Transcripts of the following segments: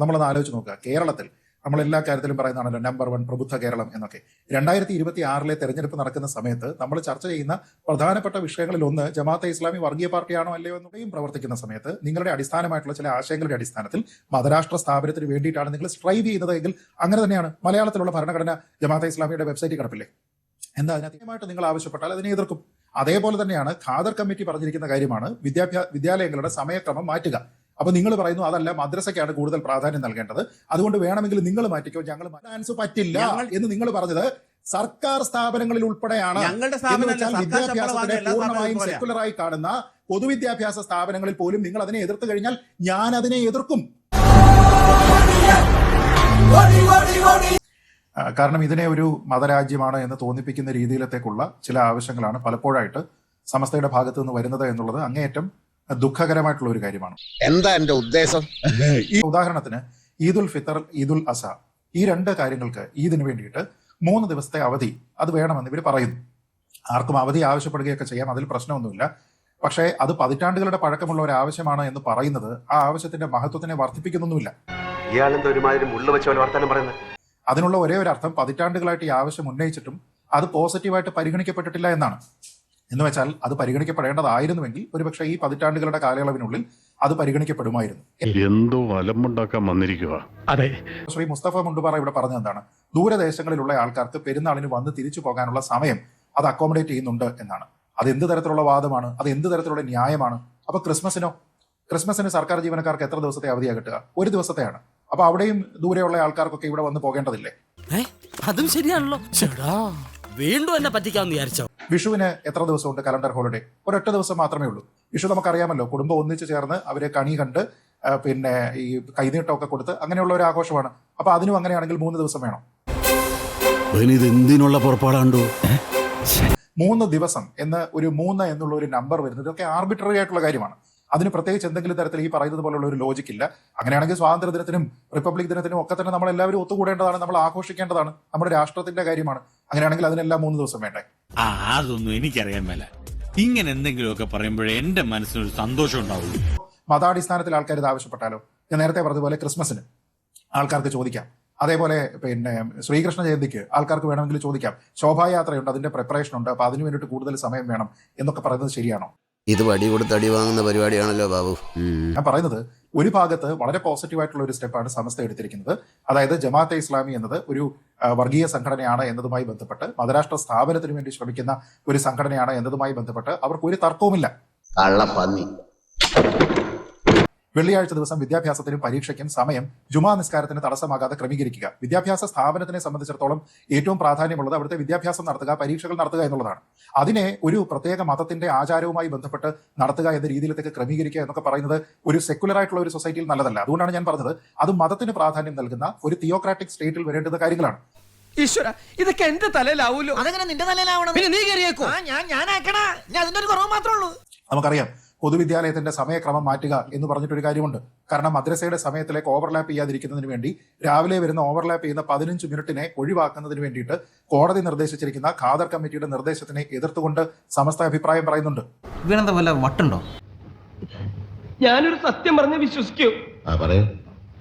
നമ്മളൊന്ന് ആലോചിച്ച് നോക്കുക. കേരളത്തിൽ നമ്മൾ എല്ലാ കാര്യത്തിലും പറയുന്നതാണല്ലോ നമ്പർ 1 പ്രബുദ്ധ കേരളം എന്നൊക്കെ. 2026 തെരഞ്ഞെടുപ്പ് നടക്കുന്ന സമയത്ത് നമ്മൾ ചർച്ച ചെയ്യുന്ന പ്രധാനപ്പെട്ട വിഷയങ്ങളിൽ ഒന്ന് ജമാഅത്തെ ഇസ്ലാമി വർഗീയ പാർട്ടിയാണോ അല്ലയോ എന്നുള്ളതും പ്രവർത്തിക്കുന്ന സമയത്ത് നിങ്ങളുടെ അടിസ്ഥാനമായിട്ടുള്ള ചില ആശയങ്ങളുടെ അടിസ്ഥാനത്തിൽ മതരാഷ്ട്ര സ്ഥാപനത്തിന് വേണ്ടിയിട്ടാണ് നിങ്ങൾ സ്ട്രൈവ് ചെയ്യുന്നത് എങ്കിൽ അങ്ങനെ തന്നെയാണ്. മലയാളത്തിലുള്ള ഭരണഘടന ജമാഅത്തെ ഇസ്ലാമിയുടെ വെബ്സൈറ്റിൽ കിടപ്പില്ലേ? എന്താ അതിനകത്ത് നിങ്ങൾ ആവശ്യപ്പെട്ടാൽ അതിനെ എതിർക്കും. അതേപോലെ തന്നെയാണ് ഖാദർ കമ്മിറ്റി പറഞ്ഞിരിക്കുന്ന കാര്യമാണ് വിദ്യാലയങ്ങളുടെ സമയക്രമം മാറ്റുക. അപ്പൊ നിങ്ങൾ പറയുന്നു അതല്ല, മദ്രസയ്ക്കാണ് കൂടുതൽ പ്രാധാന്യം നൽകേണ്ടത്, അതുകൊണ്ട് വേണമെങ്കിൽ നിങ്ങൾ മാറ്റിക്കോ, ഞങ്ങൾ ഡാൻസ് പറ്റില്ല എന്ന് നിങ്ങൾ പറഞ്ഞത് സർക്കാർ സ്ഥാപനങ്ങളിൽ ഉൾപ്പെടെയാണ്. വിദ്യാഭ്യാസത്തിനെ പൂർണ്ണമായും സെക്കുലറായി കാണുന്ന പൊതുവിദ്യാഭ്യാസ സ്ഥാപനങ്ങളിൽ പോലും നിങ്ങൾ അതിനെ എതിർത്ത് കഴിഞ്ഞാൽ ഞാൻ അതിനെ എതിർക്കും. കാരണം ഇതിനെ ഒരു മതരാജ്യമാണ് എന്ന് തോന്നിപ്പിക്കുന്ന രീതിയിലത്തേക്കുള്ള ചില ആവശ്യങ്ങളാണ് പലപ്പോഴായിട്ട് സമസ്തയുടെ ഭാഗത്തു നിന്ന് വരുന്നത് എന്നുള്ളത് അങ്ങേയറ്റം ദുഃഖകരമായിട്ടുള്ള ഒരു കാര്യമാണ്. എന്താ എന്റെ ഉദ്ദേശം? ഉദാഹരണത്തിന് ഈദുൽ ഫിത്തർ, ഈദുൽ അസ, ഈ 2 കാര്യങ്ങൾക്ക് ഈദിന് വേണ്ടിയിട്ട് 3 ദിവസത്തെ അവധി അത് വേണമെന്ന് ഇവർ പറയുന്നു. ആർക്കും അവധി ആവശ്യപ്പെടുകയൊക്കെ ചെയ്യാം, അതിൽ പ്രശ്നമൊന്നുമില്ല. പക്ഷേ അത് പതിറ്റാണ്ടുകളുടെ പഴക്കമുള്ള ഒരു ആവശ്യമാണ് എന്ന് പറയുന്നത് ആ ആവശ്യത്തിന്റെ മഹത്വത്തിനെ വർദ്ധിപ്പിക്കുന്നൊന്നുമില്ല. അതിനുള്ള ഒരേ ഒരു അർത്ഥം പതിറ്റാണ്ടുകളായിട്ട് ഈ ആവശ്യം ഉന്നയിച്ചിട്ടും അത് പോസിറ്റീവായിട്ട് പരിഗണിക്കപ്പെട്ടിട്ടില്ല എന്നാണ്. എന്ന് വെച്ചാൽ അത് പരിഗണിക്കപ്പെടേണ്ടതായിരുന്നുവെങ്കിൽ ഒരുപക്ഷെ ഈ പതിറ്റാണ്ടുകളുടെ കാലയളവിനുള്ളിൽ അത് പരിഗണിക്കപ്പെടുമായിരുന്നു. എന്തോ അലമ്പുണ്ടാക്കാൻ വന്നിരിക്കുക. അതെ, ശ്രീ മുസ്തഫ മുണ്ടുപാറ ഇവിടെ പറഞ്ഞത് എന്താണ്? ദൂരദേശങ്ങളിലുള്ള ആൾക്കാർക്ക് പെരുന്നാളിന് വന്ന് തിരിച്ചു പോകാനുള്ള സമയം അത് അക്കോമഡേറ്റ് ചെയ്യുന്നുണ്ട് എന്നാണ്. അത് എന്ത് തരത്തിലുള്ള വാദമാണ്? അത് എന്ത് തരത്തിലുള്ള ന്യായമാണ്? അപ്പൊ ക്രിസ്മസിന് സർക്കാർ ജീവനക്കാർക്ക് എത്ര ദിവസത്തെ അവധിയാ കിട്ടുക? 1 ദിവസത്തെയാണ്. അപ്പൊ അവിടെയും ദൂരെയുള്ള ആൾക്കാർക്കൊക്കെ ഇവിടെ വന്ന് പോകേണ്ടതില്ലേ? അതും ശരിയാണല്ലോ. വീണ്ടും എന്നെ പറ്റിക്കാന്ന് വിചാരിച്ചോ? വിഷുവിന് എത്ര ദിവസമുണ്ട് കലണ്ടർ ഹോളിഡേ? 1 ദിവസം മാത്രമേ ഉള്ളൂ. വിഷു നമുക്കറിയാമല്ലോ, കുടുംബം ഒന്നിച്ചു ചേർന്ന് അവര് കണി കണ്ട് പിന്നെ ഈ കൈനീട്ടമൊക്കെ കൊടുത്ത് അങ്ങനെയുള്ള ഒരു ആഘോഷമാണ്. അപ്പൊ അതിനും അങ്ങനെയാണെങ്കിൽ 3 ദിവസം വേണം. എന്തിനുള്ള പുറപ്പാടാണ്ടോ? 3 ദിവസം എന്ന് ഒരു 3 എന്നുള്ള ഒരു നമ്പർ വരുന്നത് ഇതൊക്കെ ആർബിട്രറി ആയിട്ടുള്ള കാര്യമാണ്. അതിന് പ്രത്യേകിച്ച് എന്തെങ്കിലും തരത്തിൽ ഈ പറയുന്നത് പോലുള്ള ഒരു ലോജിക്ക് ഇല്ല. അങ്ങനെയാണെങ്കിൽ സ്വാതന്ത്ര്യ ദിനത്തിനും റിപ്പബ്ലിക് ദിനത്തിനും ഒക്കെ തന്നെ നമ്മൾ എല്ലാവരും ഒത്തുകൂടേണ്ടതാണ്, നമ്മൾ ആഘോഷിക്കേണ്ടതാണ്, നമ്മുടെ രാഷ്ട്രത്തിന്റെ കാര്യമാണ്. അങ്ങനെയാണെങ്കിൽ അതിനെല്ലാം 3 ദിവസം വേണ്ടേ? അതൊന്നും എനിക്കറിയാൻ മേല. ഇങ്ങനെ എന്തെങ്കിലുമൊക്കെ പറയുമ്പോഴേ എന്റെ മനസ്സിനൊരു സന്തോഷം ഉണ്ടാവുള്ളൂ. മതാടിസ്ഥാനത്തിൽ ആൾക്കാർ ഇത് ആവശ്യപ്പെട്ടാലോ? ഞാൻ നേരത്തെ പറഞ്ഞതുപോലെ ക്രിസ്മസിന് ആൾക്കാർക്ക് ചോദിക്കാം, അതേപോലെ പിന്നെ ശ്രീകൃഷ്ണ ജയന്തിക്ക് ആൾക്കാർക്ക് വേണമെങ്കിൽ ചോദിക്കാം. ശോഭായാത്രയുണ്ട്, അതിന്റെ പ്രിപ്പറേഷൻ ഉണ്ട്, അപ്പൊ അതിനു വേണ്ടിയിട്ട് കൂടുതൽ സമയം വേണം എന്നൊക്കെ പറയുന്നത് ശരിയാണോ? ഇത് വടി കൊടുത്ത് അടി വാങ്ങുന്ന പരിപാടിയാണല്ലോ ബാബു. ഞാൻ പറയുന്നത് ഒരു ഭാഗത്ത് വളരെ പോസിറ്റീവായിട്ടുള്ള ഒരു സ്റ്റെപ്പാണ് സമസ്ത എടുത്തിരിക്കുന്നത്. അതായത് ജമാഅത്തെ ഇസ്ലാമി എന്നത് ഒരു വർഗീയ സംഘടനയാണ് എന്നതുമായി ബന്ധപ്പെട്ട്, മതരാഷ്ട്ര സ്ഥാപനത്തിന് വേണ്ടി ശ്രമിക്കുന്ന ഒരു സംഘടനയാണ് എന്നതുമായി ബന്ധപ്പെട്ട് അവർക്ക് ഒരു തർക്കവുമില്ല. വെള്ളിയാഴ്ച ദിവസം വിദ്യാഭ്യാസത്തിനും പരീക്ഷയ്ക്കും സമയം ജുമാ നിസ്കാരത്തിന് തടസ്സമാകാതെ ക്രമീകരിക്കുക. വിദ്യാഭ്യാസ സ്ഥാപനത്തിനെ സംബന്ധിച്ചിടത്തോളം ഏറ്റവും പ്രാധാന്യമുള്ളത് അവിടുത്തെ വിദ്യാഭ്യാസം നടത്തുക, പരീക്ഷകൾ നടത്തുക എന്നുള്ളതാണ്. അതിനെ ഒരു പ്രത്യേക മതത്തിന്റെ ആചാരവുമായി ബന്ധപ്പെട്ട് നടത്തുക എന്ന രീതിയിലേക്ക് ക്രമീകരിക്കുക എന്നൊക്കെ പറയുന്നത് ഒരു സെക്കുലർ ആയിട്ടുള്ള ഒരു സൊസൈറ്റിയിൽ നല്ലതല്ല. അതുകൊണ്ടാണ് ഞാൻ പറഞ്ഞത് അത് മതത്തിന് പ്രാധാന്യം നൽകുന്ന ഒരു തിയോക്രാറ്റിക് സ്റ്റേറ്റിൽ വരേണ്ടുന്ന കാര്യങ്ങളാണ്. ഈശ്വര, ഇതൊക്കെ എന്റെ തലയിലാവൂലോ? അതങ്ങനെ നിന്റെ തലയിലാവണം. പിന്നെ നീ കയറിയേക്കോ? ഞാനാക്കണ, ഞാൻ അതിന്റെ ഒരു കുറവ് മാത്രമേ ഉള്ളൂ. നമുക്കറിയാം പൊതുവിദ്യാലയത്തിന്റെ സമയക്രമം മാറ്റുക എന്ന് പറഞ്ഞിട്ടൊരു കാര്യമുണ്ട്. കാരണം മദ്രസയുടെ സമയത്തിലേക്ക് ഓവർലാപ്പ് ചെയ്യാതിരിക്കുന്നതിന് വേണ്ടി രാവിലെ വരുന്ന ഓവർലാപ്പ് ചെയ്യുന്ന 15 മിനിറ്റിനെ ഒഴിവാക്കുന്നതിന് വേണ്ടിയിട്ട് കോടതി നിർദ്ദേശിച്ചിരിക്കുന്ന ഖാദർ കമ്മിറ്റിയുടെ നിർദ്ദേശത്തിനെ എതിർത്തുകൊണ്ട് സമസ്ത അഭിപ്രായം പറയുന്നുണ്ട്. ഇവനെന്താ വല്ല വട്ടുണ്ടോ? ഞാനൊരു സത്യം പറഞ്ഞ് വിശ്വസിക്കൂ.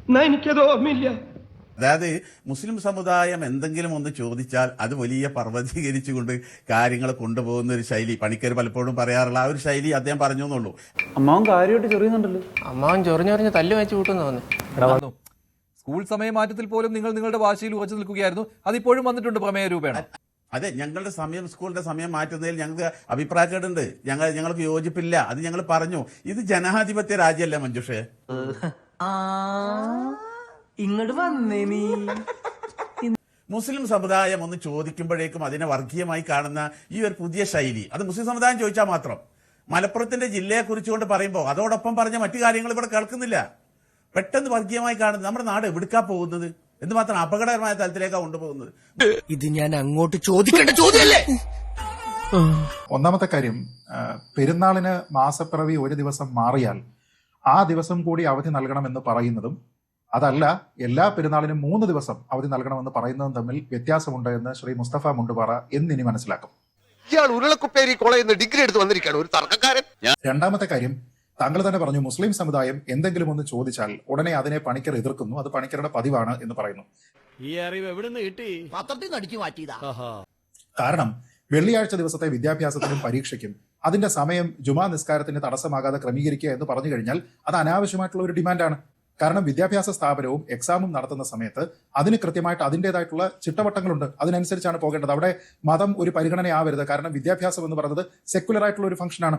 എന്നാ എനിക്കത് ഓർമ്മയില്ല. അതായത് മുസ്ലിം സമുദായം എന്തെങ്കിലും ഒന്ന് ചോദിച്ചാൽ അത് വലിയ പർവ്വതീകരിച്ചുകൊണ്ട് കാര്യങ്ങൾ കൊണ്ടുപോകുന്ന ഒരു ശൈലി പണിക്കർ പലപ്പോഴും പറയാറുള്ള ആ ഒരു ശൈലി അദ്ദേഹം പറഞ്ഞു എന്നുള്ളൂ. അമ്മാവൻ കാര്യമായിട്ട് ചൊറിയുന്നുണ്ടല്ലോ. അമ്മാവൻ ചൊറിഞ്ഞൊറിഞ്ഞ് തല്ലു വെച്ച് കൂട്ടുന്നു തോന്നുന്നു. സ്കൂൾ സമയമാറ്റത്തിൽ പോലും നിങ്ങൾ നിങ്ങളുടെ വാശിയിൽ ഉറച്ചു നിൽക്കുകയായിരുന്നു. അതിപ്പോഴും വന്നിട്ടുണ്ട് പ്രമേയ രൂപേണ. അതെ, ഞങ്ങളുടെ സ്കൂളിന്റെ സമയം മാറ്റുന്നതിൽ ഞങ്ങൾക്ക് അഭിപ്രായക്കേടുണ്ട്, ഞങ്ങൾക്ക് യോജിപ്പില്ല. അത് ഞങ്ങൾ പറഞ്ഞു. ഇത് ജനാധിപത്യ രാജ്യമല്ല മഞ്ജുഷേ. ഇങ്ങോട്ട് വന്നേ നീ. മുസ്ലിം സമുദായം ഒന്ന് ചോദിക്കുമ്പോഴേക്കും അതിനെ വർഗീയമായി കാണുന്ന ഈ ഒരു പുതിയ ശൈലി, അത് മുസ്ലിം സമുദായം ചോദിച്ചാൽ മാത്രം. മലപ്പുറത്തിന്റെ ജില്ലയെ കുറിച്ചുകൊണ്ട് പറയുമ്പോൾ അതോടൊപ്പം പറഞ്ഞ മറ്റു കാര്യങ്ങൾ ഇവിടെ കേൾക്കുന്നില്ല. പെട്ടെന്ന് വർഗീയമായി കാണുന്നത് നമ്മുടെ നാട് എവിടുക്കാ പോകുന്നത്? എന്തുമാത്രം അപകടകരമായ തലത്തിലേക്കാണ് കൊണ്ടുപോകുന്നത്. ഇത് ഞാൻ അങ്ങോട്ട് ചോദിക്കേണ്ട ചോദ്യമല്ലേ? ഒന്നാമത്തെ കാര്യം, പെരുന്നാളിന് മാസപ്പിറവി 1 ദിവസം മാറിയാൽ ആ ദിവസം കൂടി അവധി നൽകണമെന്ന് പറയുന്നതും അതല്ല എല്ലാ പെരുന്നാളിനും 3 ദിവസം അവധി നൽകണമെന്ന് പറയുന്നതും തമ്മിൽ വ്യത്യാസമുണ്ട് എന്ന് ശ്രീ മുസ്തഫ മുണ്ടുപാറ എന്നിനി മനസ്സിലാക്കും. ഇയാൾ ഉരുളക്കുപ്പേരി കോളേജിൽ നിന്ന് ഡിഗ്രി എടുത്ത് വന്നിരിക്കുകയാണ്, ഒരു തർക്കക്കാരൻ. രണ്ടാമത്തെ കാര്യം, താങ്കൾ തന്നെ പറഞ്ഞു മുസ്ലിം സമുദായം എന്തെങ്കിലും ഒന്ന് ചോദിച്ചാൽ ഉടനെ അതിനെ പണിക്കർ എതിർക്കുന്നു, അത് പണിക്കരുടെ പതിവാണ് എന്ന് പറയുന്നു. ഈ അറിവ് എവിടെ നിന്ന് കിട്ടി? പത്രത്തിൽ നിന്ന് അടിച്ചു മാറ്റിയതാ. കാരണം വെള്ളിയാഴ്ച ദിവസത്തെ വിദ്യാഭ്യാസത്തിനും പരീക്ഷയ്ക്കും അതിന്റെ സമയം ജുമാ നിസ്കാരത്തിന് തടസ്സമാകാതെ ക്രമീകരിക്കുക എന്ന് പറഞ്ഞു കഴിഞ്ഞാൽ അത് അനാവശ്യമായിട്ടുള്ള ഒരു ഡിമാൻഡാണ്. കാരണം വിദ്യാഭ്യാസ സ്ഥാപനവും എക്സാമും നടത്തുന്ന സമയത്ത് അതിന് കൃത്യമായിട്ട് അതിൻ്റെതായിട്ടുള്ള ചിട്ടവട്ടങ്ങളുണ്ട്, അതിനനുസരിച്ചാണ് പോകേണ്ടത്. അവിടെ മതം ഒരു പരിഗണനയാവരുത്. കാരണം വിദ്യാഭ്യാസം എന്ന് പറയുന്നത് സെക്യുലർ ആയിട്ടുള്ള ഒരു ഫംഗ്ഷനാണ്.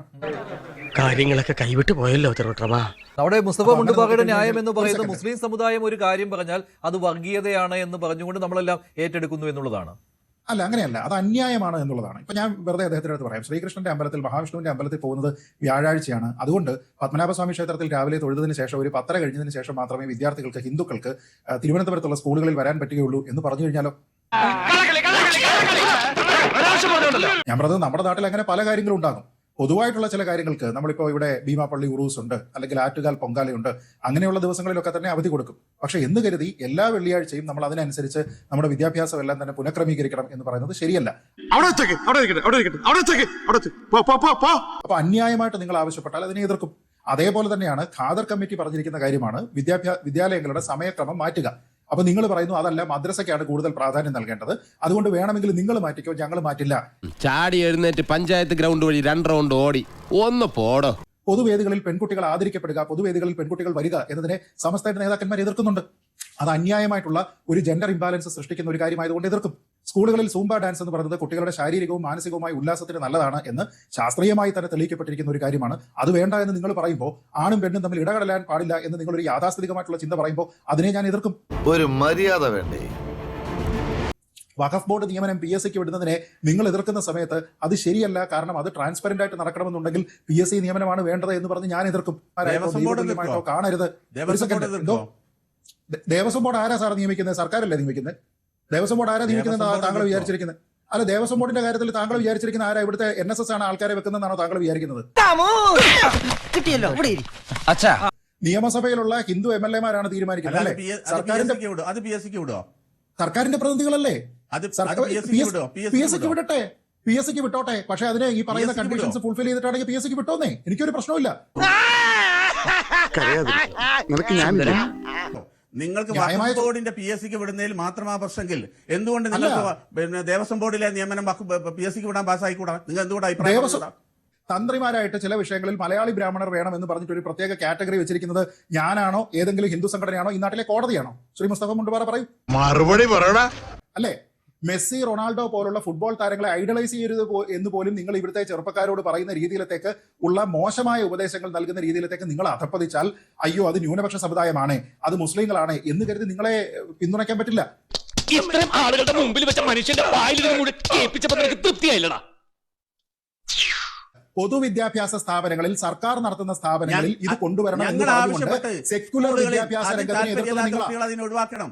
കാര്യങ്ങളൊക്കെ കൈവിട്ട് പോയല്ലോ തിരുവട്ടമാ. അവിടെ മുസ്തഫ അപ്പൊ മുണ്ടുപാകയുടെ അങ്ങനെ ന്യായം എന്ന് ഒരു പറയുന്നത് second. മുസ്ലിം സമുദായം ഒരു കാര്യം പറഞ്ഞാൽ അത് വർഗീയതയാണ് എന്ന് പറഞ്ഞുകൊണ്ട് നമ്മളെല്ലാം ഏറ്റെടുക്കുന്നു എന്നുള്ളതാണ്. അല്ല, അങ്ങനെയല്ല, അത് അന്യായമാണ് എന്നുള്ളതാണ്. ഇപ്പൊ ഞാൻ വെറുതെ അദ്ദേഹത്തിന്റെ അടുത്ത് പറയാം, ശ്രീകൃഷ്ണന്റെ അമ്പലത്തിൽ മഹാവിഷ്ണുവിന്റെ അമ്പലത്തിൽ പോകുന്നത് വ്യാഴാഴ്ചയാണ്. അതുകൊണ്ട് പത്മനാഭസ്വാമി ക്ഷേത്രത്തിൽ രാവിലെ തൊഴുതിന് ശേഷം ഒരു 10 കഴിഞ്ഞതിന് ശേഷം മാത്രമേ വിദ്യാർത്ഥികൾക്ക്, ഹിന്ദുക്കൾക്ക് തിരുവനന്തപുരത്തുള്ള സ്കൂളുകളിൽ വരാൻ പറ്റുകയുള്ളൂ എന്ന് പറഞ്ഞു കഴിഞ്ഞാലോ? ഞാൻ പറഞ്ഞത് നമ്മുടെ നാട്ടിൽ അങ്ങനെ പല കാര്യങ്ങളും ഉണ്ടാകും. പൊതുവായിട്ടുള്ള ചില കാര്യങ്ങൾക്ക് നമ്മളിപ്പോൾ ഇവിടെ ഭീമാപ്പള്ളി ഉറൂസ് ഉണ്ട്, അല്ലെങ്കിൽ ആറ്റുകാൽ പൊങ്കാലയുണ്ട്, അങ്ങനെയുള്ള ദിവസങ്ങളിലൊക്കെ തന്നെ അവധി കൊടുക്കും. പക്ഷെ എന്ന് കരുതി എല്ലാ വെള്ളിയാഴ്ചയും നമ്മൾ അതിനനുസരിച്ച് നമ്മുടെ വിദ്യാഭ്യാസം എല്ലാം തന്നെ പുനഃക്രമീകരിക്കണം എന്ന് പറയുന്നത് ശരിയല്ല. അപ്പൊ അന്യായമായിട്ട് നിങ്ങൾ ആവശ്യപ്പെട്ടാൽ അതിനെ എതിർക്കും. അതേപോലെ തന്നെയാണ് ഖാദർ കമ്മിറ്റി പറഞ്ഞിരിക്കുന്ന കാര്യമാണ് വിദ്യാലയങ്ങളുടെ സമയക്രമം മാറ്റുക. അപ്പൊ നിങ്ങൾ പറയുന്നു അതല്ല, മദ്രസയ്ക്കാണ് കൂടുതൽ പ്രാധാന്യം നൽകേണ്ടത്, അതുകൊണ്ട് വേണമെങ്കിൽ നിങ്ങൾ മാറ്റിക്കോ, ഞങ്ങൾ മാറ്റില്ല. ചാടി എഴുന്നേറ്റ് പഞ്ചായത്ത് ഗ്രൗണ്ട് വഴി 2 റൗണ്ട് ഓടി ഒന്ന് പോടോ. പൊതുവേദികളിൽ പെൺകുട്ടികൾ ആദരിക്കപ്പെടുക, പൊതുവേദികളിൽ പെൺകുട്ടികൾ വരിക എന്നതിനെ സമസ്തയുടെ നേതാക്കന്മാർ എതിർക്കുന്നുണ്ട്. അത് അന്യായമായിട്ടുള്ള ഒരു ജെൻഡർ ഇംബാലൻസ് സൃഷ്ടിക്കുന്ന ഒരു കാര്യമായതുകൊണ്ട് എതിർക്കും. സ്കൂളുകളിൽ സൂംബ ഡാൻസ് എന്ന് പറയുന്നത് കുട്ടികളുടെ ശാരീരികവും മാനസികവുമായ ഉല്ലാസത്തിന് നല്ലതാണ് എന്ന് ശാസ്ത്രീയമായി തന്നെ തെളിയിക്കപ്പെട്ടിരിക്കുന്ന ഒരു കാര്യമാണ്. അത് വേണ്ട എന്ന് നിങ്ങൾ പറയുമ്പോൾ, ആണും പെണ്ണും തമ്മിൽ ഇടകലരാൻ പാടില്ല എന്ന് നിങ്ങളൊരു യാഥാസ്ഥിതികമായിട്ടുള്ള ചിന്ത പറയുമ്പോൾ അതിനെ ഞാൻ എതിർക്കും. ഒരു മര്യാദ വേണ്ടേ? വഖഫ് ബോർഡ് നിയമനം PSC വിടുന്നതിനെ നിങ്ങൾ എതിർക്കുന്ന സമയത്ത് അത് ശരിയല്ല, കാരണം അത് ട്രാൻസ്പെറന്റ് ആയിട്ട് നടക്കണമെന്നുണ്ടെങ്കിൽ PSC നിയമനമാണ് വേണ്ടത് എന്ന് പറഞ്ഞ് ഞാൻ എതിർക്കും. കാണരുത്. ദേവസ്വം ബോർഡ് ആരാ സാർ നിയമിക്കുന്നത്? സർക്കാരല്ലേ നിയമിക്കുന്നത്? ദേവസ്വം ബോർഡ് ആരാ നിയമിക്കുന്നത് താങ്കൾ വിചാരിച്ചിരിക്കുന്നത്? അല്ല, ദേവസ്വം ബോർഡിന്റെ കാര്യത്തിൽ താങ്കൾ വിചാരിച്ചിരിക്കുന്ന ആരാ? ഇവിടുത്തെ NSS ആണ് ആൾക്കാരെ വെക്കുന്നതാണോ താങ്കൾ വിചാരിക്കുന്നത്? നിയമസഭയിലുള്ള ഹിന്ദു MLA-മാരാണ് തീരുമാനിക്കുന്നത് അല്ലേ? സർക്കാരിന്റെ പ്രതിനിധികളല്ലേ? PSC വിടട്ടെ, PSC വിട്ടോട്ടെ. പക്ഷെ അതിനെ ഈ പറയുന്ന കണ്ടീഷൻസ് ഫുൾഫിൽ ചെയ്തിട്ടാണെങ്കിൽ PSC വിട്ടോന്നേ, എനിക്കൊരു പ്രശ്നമില്ല. നിങ്ങൾക്ക് വഖഫ് ബോർഡിന്റെ PSC വിടുന്നതിൽ മാത്രമാ പ്രശ്നമെങ്കിൽ എന്തുകൊണ്ട് നിങ്ങൾക്ക് പിന്നെ ദേവസ്വം ബോർഡിലെ നിയമനം PSC വിടാൻ പാസ്സായിക്കൂടാ? നിങ്ങൾ എന്തുകൊണ്ട് അഭിപ്രായം? തന്ത്രിമാരായിട്ട് ചില വിഷയങ്ങളിൽ മലയാളി ബ്രാഹ്മണർ വേണം എന്ന് പറഞ്ഞിട്ട് ഒരു പ്രത്യേക കാറ്റഗറി വെച്ചിരിക്കുന്നത് ഞാനാണോ ഏതെങ്കിലും ഹിന്ദു സംഘടനയാണോ ഈ നാട്ടിലെ കോടതിയാണോ? ശ്രീ മുസ്തഫ മുണ്ടുപാറ പറയും. മറുപടി പറയണ അല്ലേ? മെസ്സി, റൊണാൾഡോ പോലുള്ള ഫുട്ബോൾ താരങ്ങളെ ഐഡലൈസ് ചെയ്യരുത് എന്ന് പോലും നിങ്ങൾ ഇവിടുത്തെ ചെറുപ്പക്കാരോട് പറയുന്ന രീതിയിലത്തേക്ക് ഉള്ള മോശമായ ഉപദേശങ്ങൾ നൽകുന്ന രീതിയിലത്തേക്ക് നിങ്ങൾ അധപ്പതിച്ചാൽ, അയ്യോ അത് ന്യൂനപക്ഷ സമുദായമാണ്, അത് മുസ്ലിങ്ങളാണ് എന്ന് കരുതി നിങ്ങളെ പിന്തുണയ്ക്കാൻ പറ്റില്ല. ഇത്രയും ആളുകളുടെ മുമ്പിൽ വെച്ച മനുഷ്യന്റെ വായിൽ തൃപ്തിയായില്ലടാ. പൊതുവിദ്യാഭ്യാസ സ്ഥാപനങ്ങളിൽ, സർക്കാർ നടത്തുന്ന സ്ഥാപനങ്ങളിൽ ഇത് കൊണ്ടുവരണം എന്ന് പറഞ്ഞുകൊണ്ട് സെക്യുലർ വിദ്യാഭ്യാസ രംഗത്തിനെ എതിർത്തത് ഒഴിവാക്കണം.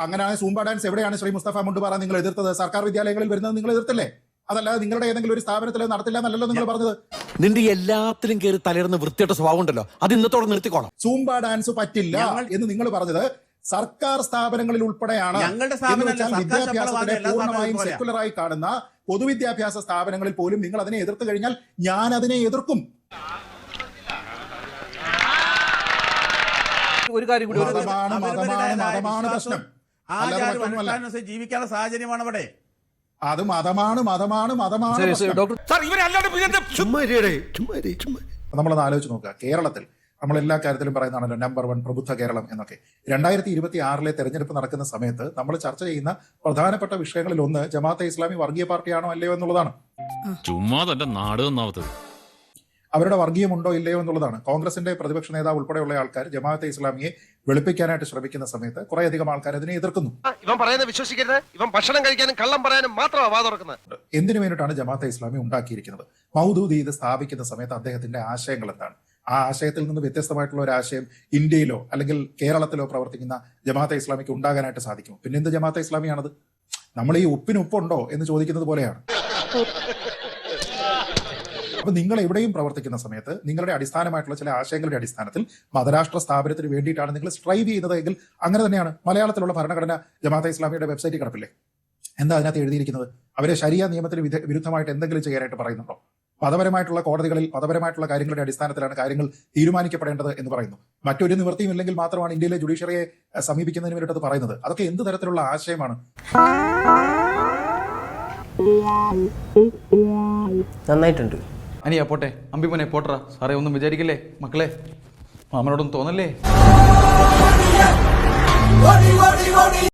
അങ്ങനെയാണ് സൂംബ ഡാൻസ് എവിടെയാണ് ശ്രീ മുസ്തഫ മുണ്ടുപാറ നിങ്ങൾ എതിർത്തത്? സർക്കാർ വിദ്യാലയങ്ങളിൽ വരുന്നത് നിങ്ങൾ എതിർത്തില്ലേ? അതല്ലാതെ നിങ്ങളുടെ ഏതെങ്കിലും ഒരു സ്ഥാപനത്തിൽ നടത്തില്ല എന്നല്ലല്ലോ നിങ്ങൾ പറഞ്ഞത്. നിന്റെ എല്ലാത്തിലും കയറി തലയിടുന്ന വൃത്തിയുടെ സ്വഭാവം ഉണ്ടല്ലോ, അത് ഇന്നത്തോടെ നിർത്തിക്കോണം. സൂംബ ഡാൻസ് പറ്റില്ല എന്ന് നിങ്ങൾ പറഞ്ഞത് സർക്കാർ സ്ഥാപനങ്ങളിൽ ഉൾപ്പെടെയാണ്. വിദ്യാഭ്യാസത്തിനെ പൂർണ്ണമായും സെക്യുലറായി കാണുന്ന പൊതുവിദ്യാഭ്യാസ സ്ഥാപനങ്ങളിൽ പോലും നിങ്ങൾ അതിനെ എതിർത്ത് കഴിഞ്ഞാൽ ഞാൻ അതിനെ എതിർക്കും. ഒരു കാര്യം കൂടി, മതമാണ് പ്രശ്നം, ജീവിക്കാനുള്ള സാഹചര്യമാണ് അവിടെ. അത് മതമാണ്. നമ്മളത് ആലോചിച്ച് നോക്കുക. കേരളത്തിൽ നമ്മൾ എല്ലാ കാര്യത്തിലും പറയുന്നതാണല്ലോ നമ്പർ 1 പ്രബുദ്ധ കേരളം എന്നൊക്കെ. 2026 തെരഞ്ഞെടുപ്പ് നടക്കുന്ന സമയത്ത് നമ്മൾ ചർച്ച ചെയ്യുന്ന പ്രധാനപ്പെട്ട വിഷയങ്ങളിൽ ഒന്ന് ജമാഅത്തെ ഇസ്ലാമി വർഗീയ പാർട്ടിയാണോ അല്ലയോ എന്നുള്ളതാണ്. അവരുടെ വർഗീയമുണ്ടോ ഇല്ലയോ എന്നുള്ളതാണ്. കോൺഗ്രസിന്റെ പ്രതിപക്ഷ നേതാവ് ഉൾപ്പെടെയുള്ള ആൾക്കാർ ജമാഅത്തെ ഇസ്ലാമിയെ വെളുപ്പിക്കാനായിട്ട് ശ്രമിക്കുന്ന സമയത്ത് കുറേയധികം ആൾക്കാർ അതിനെ എതിർക്കുന്നു. ഇവൻ പറയുന്നത് വിശ്വസിക്കരുത്, ഇവൻ ഭക്ഷണം കഴിക്കാനും കള്ളം പറയാനും മാത്രമാണ് വാ തുറക്കുന്നത്. എന്തിനു വേണ്ടിയിട്ടാണ് ജമാഅത്തെ ഇസ്ലാമി ഉണ്ടാക്കിയിരിക്കുന്നത്? മൗദൂദി ഇത് സ്ഥാപിക്കുന്ന സമയത്ത് അദ്ദേഹത്തിന്റെ ആശയങ്ങൾ എന്താണ്? ആ ആശയത്തിൽ നിന്ന് വ്യത്യസ്തമായിട്ടുള്ള ഒരു ആശയം ഇന്ത്യയിലോ അല്ലെങ്കിൽ കേരളത്തിലോ പ്രവർത്തിക്കുന്ന ജമാഅത്തെ ഇസ്ലാമിക്ക് ഉണ്ടാകാനായിട്ട് സാധിക്കും. പിന്നെ എന്ത് ജമാഅത്തെ ഇസ്ലാമിയാണത്? നമ്മൾ ഈ ഉപ്പിന് ഉപ്പുണ്ടോ എന്ന് ചോദിക്കുന്നത് പോലെയാണ്. അപ്പൊ നിങ്ങൾ എവിടെയും പ്രവർത്തിക്കുന്ന സമയത്ത് നിങ്ങളുടെ അടിസ്ഥാനമായിട്ടുള്ള ചില ആശയങ്ങളുടെ അടിസ്ഥാനത്തിൽ മതരാഷ്ട്ര സ്ഥാപനത്തിന് വേണ്ടിയിട്ടാണ് നിങ്ങൾ സ്ട്രൈവ് ചെയ്യുന്നത് എങ്കിൽ അങ്ങനെ തന്നെയാണ്. മലയാളത്തിലുള്ള ഭരണഘടന ജമാഅത്തെ ഇസ്ലാമിയുടെ വെബ്സൈറ്റിൽ കിടപ്പില്ലേ? എന്താ അതിനകത്ത് എഴുതിയിരിക്കുന്നത്? അവരെ ശരിയ നിയമത്തിന് വിരുദ്ധമായിട്ട് എന്തെങ്കിലും ചെയ്യാനായിട്ട് പറയുന്നുണ്ടോ? മതപരമായിട്ടുള്ള കോടതികളിൽ മതപരമായിട്ടുള്ള കാര്യങ്ങളുടെ അടിസ്ഥാനത്തിലാണ് കാര്യങ്ങൾ തീരുമാനിക്കപ്പെടേണ്ടത് എന്ന് പറയുന്നു. മറ്റൊരു നിവൃത്തിയും ഇല്ലെങ്കിൽ മാത്രമാണ് ഇന്ത്യയിലെ ജുഡീഷ്യറിയെ സമീപിക്കുന്നതിന് വേണ്ടിയിട്ട് അത് പറയുന്നത്. അതൊക്കെ എന്ത് തരത്തിലുള്ള ആശയമാണ്? നന്നായിട്ടുണ്ട്. അനിയാ പോട്ടെ, അമ്പിമോനെ പോട്ടറ. സാറേ ഒന്നും വിചാരിക്കില്ലേ മക്കളെ, മാമനോടൊന്നും തോന്നല്ലേ?